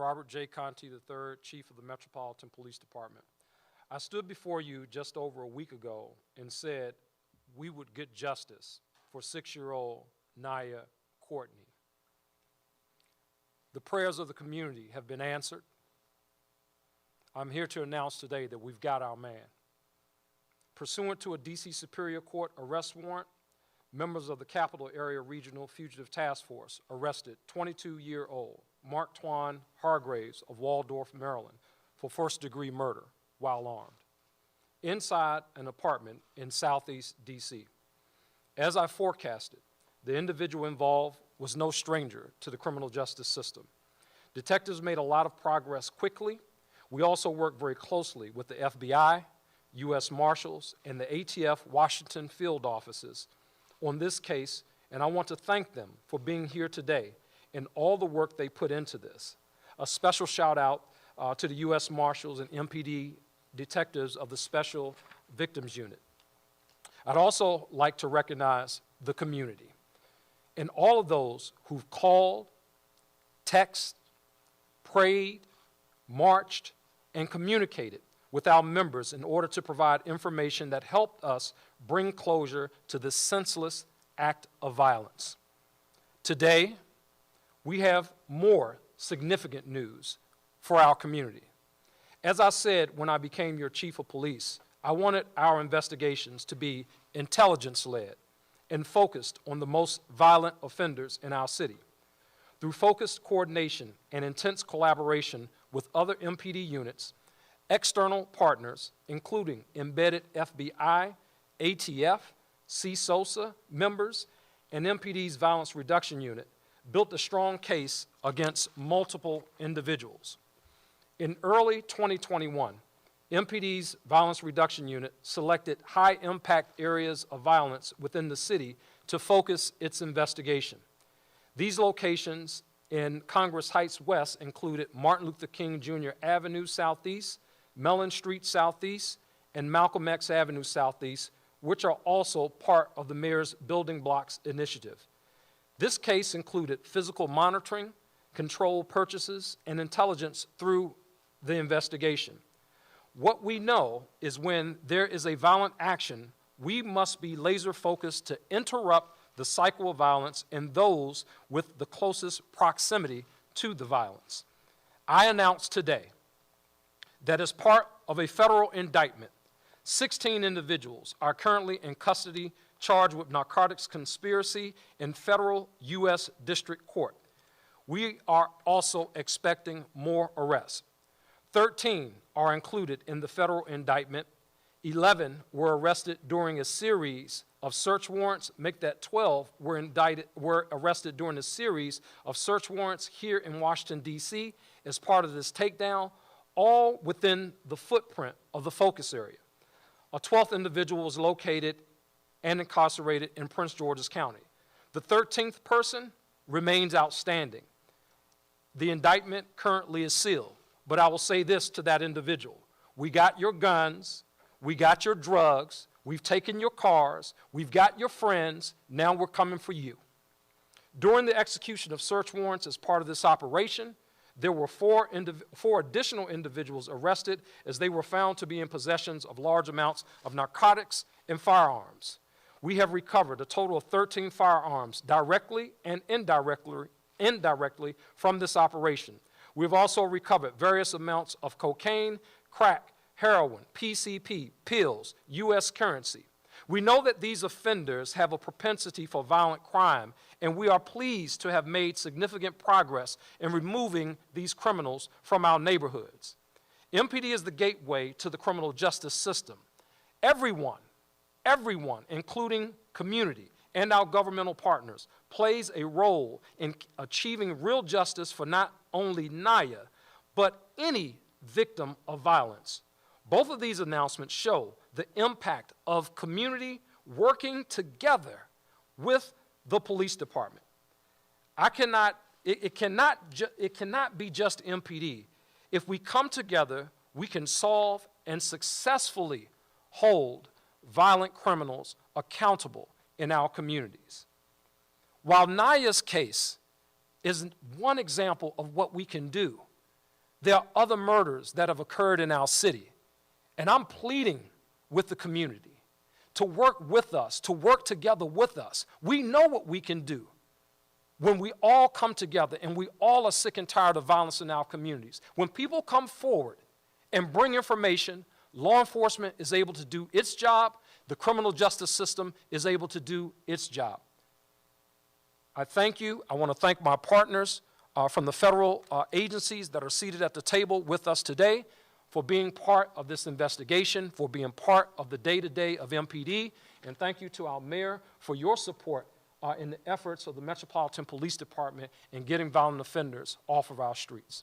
Robert J. Conti III, Chief of the Metropolitan Police Department. I stood before you just over a week ago and said we would get justice for 6-year-old Nyiah Courtney. The prayers of the community have been answered. I'm here to announce today that we've got our man. Pursuant to a D.C. Superior Court arrest warrant, members of the Capital Area Regional Fugitive Task Force arrested 22-year-old Mark Twan Hargraves of Waldorf, Maryland, for first-degree murder while armed, inside an apartment in Southeast D.C. As I forecasted, the individual involved was no stranger to the criminal justice system. Detectives made a lot of progress quickly. We also worked very closely with the FBI, U.S. Marshals, and the ATF Washington field offices on this case, and I want to thank them for being here today and all the work they put into this. A special shout out to the U.S. Marshals and MPD detectives of the Special Victims Unit. I'd also like to recognize the community and all of those who've called, texted, prayed, marched, and communicated with our members in order to provide information that helped us bring closure to this senseless act of violence. Today, we have more significant news for our community. As I said when I became your chief of police, I wanted our investigations to be intelligence-led and focused on the most violent offenders in our city. Through focused coordination and intense collaboration with other MPD units, external partners, including embedded FBI, ATF, CSOSA members, and MPD's Violence Reduction Unit, built a strong case against multiple individuals. In early 2021, MPD's Violence Reduction Unit selected high-impact areas of violence within the city to focus its investigation. These locations in Congress Heights West included Martin Luther King Jr. Avenue Southeast, Mellon Street Southeast, and Malcolm X Avenue Southeast, which are also part of the Mayor's Building Blocks initiative. This case included physical monitoring, controlled purchases, and intelligence through the investigation. What we know is when there is a violent action, we must be laser-focused to interrupt the cycle of violence and those with the closest proximity to the violence. I announce today that as part of a federal indictment, 16 individuals are currently in custody charged with narcotics conspiracy in federal U.S. District Court. We are also expecting more arrests. 13 are included in the federal indictment. 11 were arrested during a series of search warrants. Make that 12 were arrested during a series of search warrants here in Washington, D.C. as part of this takedown, all within the footprint of the focus area. A 12th individual was located and incarcerated in Prince George's County. The 13th person remains outstanding. The indictment currently is sealed, but I will say this to that individual. We got your guns, we got your drugs, we've taken your cars, we've got your friends, now we're coming for you. During the execution of search warrants as part of this operation, there were four additional individuals arrested as they were found to be in possession of large amounts of narcotics and firearms. We have recovered a total of 13 firearms directly and indirectly from this operation. We've also recovered various amounts of cocaine, crack, heroin, PCP, pills, U.S. currency. We know that these offenders have a propensity for violent crime, and we are pleased to have made significant progress in removing these criminals from our neighborhoods. MPD is the gateway to the criminal justice system. Everyone, including community and our governmental partners, plays a role in achieving real justice for not only Nyiah, but any victim of violence. Both of these announcements show the impact of community working together with the police department. It cannot be just MPD. If we come together, we can solve and successfully hold violent criminals accountable in our communities. While Nyiah's case is one example of what we can do, There are other murders that have occurred in our city, and I'm pleading with the community to work with us, to work together with us. We know what we can do when we all come together and we all are sick and tired of violence in our communities. When people come forward and bring information, law enforcement is able to do its job, the criminal justice system is able to do its job. I thank you. I want to thank my partners from the federal agencies that are seated at the table with us today for being part of this investigation, for being part of the day-to-day of MPD, and thank you to our mayor for your support in the efforts of the Metropolitan Police Department in getting violent offenders off of our streets.